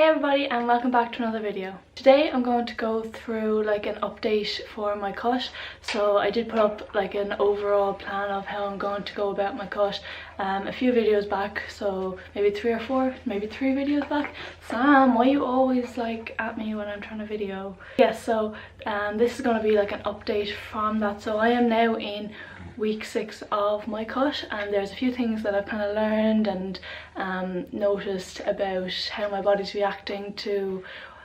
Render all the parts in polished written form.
Hey everybody, and welcome back to another video. Today I'm going to go through like an update for my cut. So I did put up like an overall plan of how I'm going to go about my cut a few videos back, so maybe 3 or 4, maybe 3 videos back. Sam, why are you always like at me when I'm trying to video? Yes, so this is going to be like an update from that. So I am now in week 6 of my cut, and there's a few things that I've kind of learned and noticed about how my body's reacting to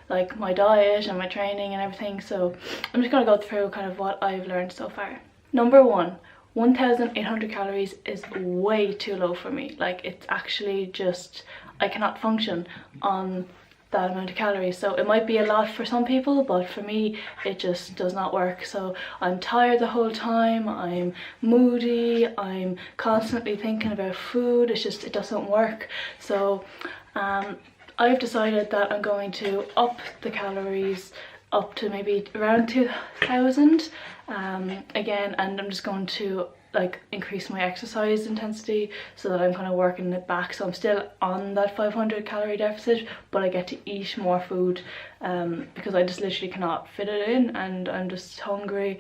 like my diet and my training and everything. So I'm just going to go through kind of what I've learned so far. Number 1, 1,800 calories is way too low for me. Like, it's actually just, I cannot function on that amount of calories. So it might be a lot for some people, but for me it just does not work. So I'm tired the whole time, I'm moody, I'm constantly thinking about food. It's just, it doesn't work. So I've decided that I'm going to up the calories up to maybe around 2,000 again, and I'm just going to like increase my exercise intensity so that I'm kind of working it back. So I'm still on that 500 calorie deficit, but I get to eat more food because I just literally cannot fit it in, and I'm just hungry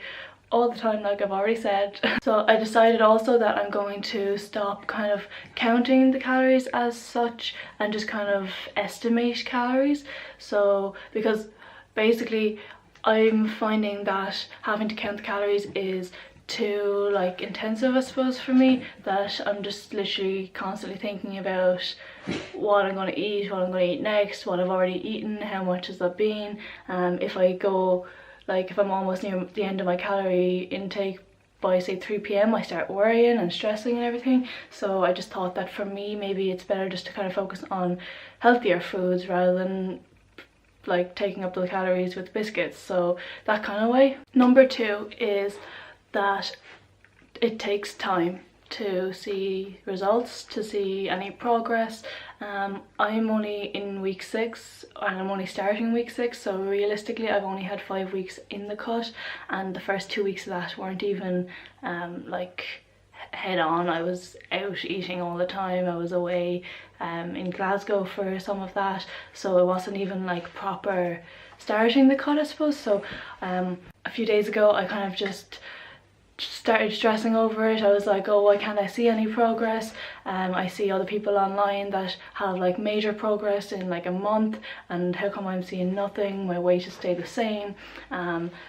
all the time, like I've already said. So I decided also that I'm going to stop kind of counting the calories as such and just kind of estimate calories. So because basically I'm finding that having to count the calories is too like intensive, I suppose, for me, that I'm just literally constantly thinking about what I'm going to eat, what I'm going to eat next, what I've already eaten, how much has that been. If I go, like if I'm almost near the end of my calorie intake by say 3 p.m, I start worrying and stressing and everything. So I just thought that for me maybe it's better just to kind of focus on healthier foods rather than like taking up the calories with biscuits, so that kind of way. Number 2 is that it takes time to see results, to see any progress. I'm only in week 6 and I'm only starting week 6, so realistically I've only had 5 weeks in the cut, and the first 2 weeks of that weren't even like head on. I was out eating all the time. I was away in Glasgow for some of that, so it wasn't even like proper starting the cut, I suppose. So a few days ago I kind of just started stressing over it. I was like, oh, why can't I see any progress? I see other people online that have like major progress in like a month, and how come I'm seeing nothing? My weight has stayed the same.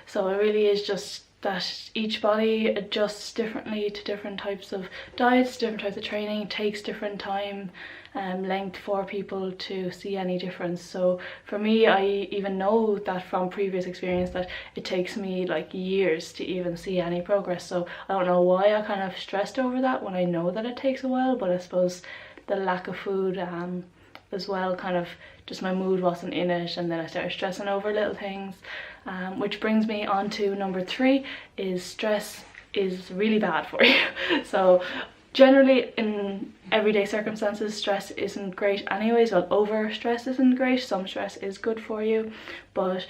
So it really is just that each body adjusts differently to different types of diets, different types of training. It takes different time length for people to see any difference. So for me, I even know that from previous experience that it takes me like years to even see any progress. So I don't know why I kind of stressed over that when I know that it takes a while, but I suppose the lack of food as well, kind of just my mood wasn't in it, and then I started stressing over little things, which brings me on to number 3, is stress is really bad for you. So generally in everyday circumstances stress isn't great anyways. Well, over stress isn't great. Some stress is good for you, but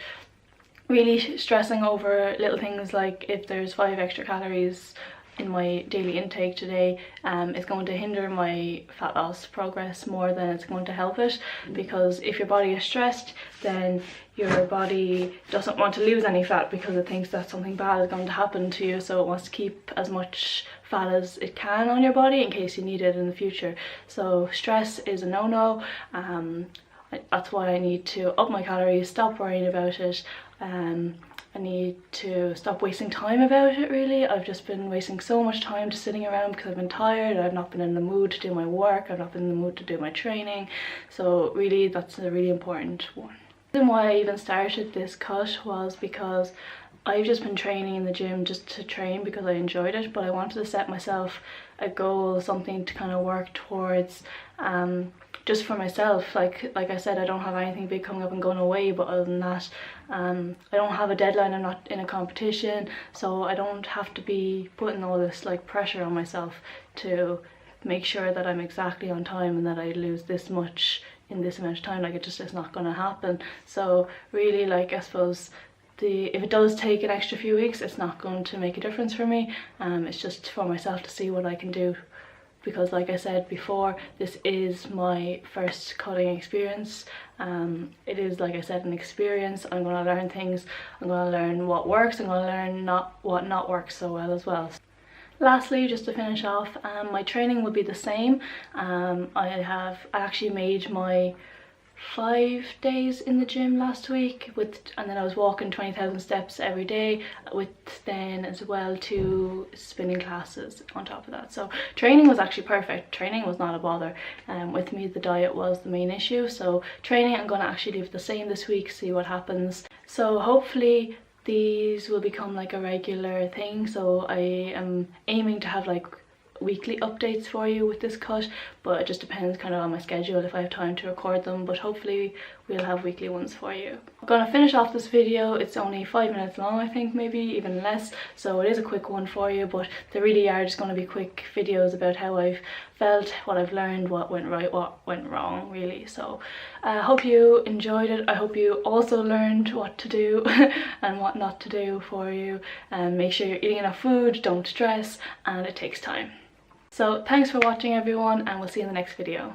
really stressing over little things like if there's 5 extra calories in my daily intake today, it's going to hinder my fat loss progress more than it's going to help it. Because if your body is stressed, then your body doesn't want to lose any fat because it thinks that something bad is going to happen to you, so it wants to keep as much fat as it can on your body in case you need it in the future. So stress is a no-no. That's why I need to up my calories, stop worrying about it. I need to stop wasting time about it, really. I've just been wasting so much time just sitting around because I've been tired. I've not been in the mood to do my work. I've not been in the mood to do my training. So really that's a really important one. The reason why I even started this cut was because I've just been training in the gym just to train because I enjoyed it, but I wanted to set myself a goal, something to kind of work towards, just for myself. Like I said, I don't have anything big coming up and going away, but other than that, I don't have a deadline. I'm not in a competition, so I don't have to be putting all this like pressure on myself to make sure that I'm exactly on time and that I lose this much in this amount of time. Like, it's not going to happen. So really, like, I suppose if it does take an extra few weeks, it's not going to make a difference for me. It's just for myself to see what I can do because like I said before, this is my first cutting experience. It is, like I said, an experience. I'm going to learn things. I'm going to learn what works. I'm going to learn what not works so well as well. Lastly, just to finish off, my training will be the same. I actually made my 5 days in the gym last week and then I was walking 20,000 steps every day, with then as well 2 spinning classes on top of that. So training was actually perfect. Training was not a bother. With me, the diet was the main issue. So training, I'm going to actually leave it the same this week, see what happens. So hopefully these will become like a regular thing. So I am aiming to have like weekly updates for you with this cut, but it just depends kind of on my schedule if I have time to record them, but hopefully we'll have weekly ones for you. I'm gonna finish off this video. It's only 5 minutes long, I think, maybe even less, so it is a quick one for you, but they really are just going to be quick videos about how I've felt, what I've learned, what went right, what went wrong, really. So I hope you enjoyed it. I hope you also learned what to do and what not to do for you, and make sure you're eating enough food, don't stress, and it takes time. So thanks for watching everyone, and we'll see you in the next video.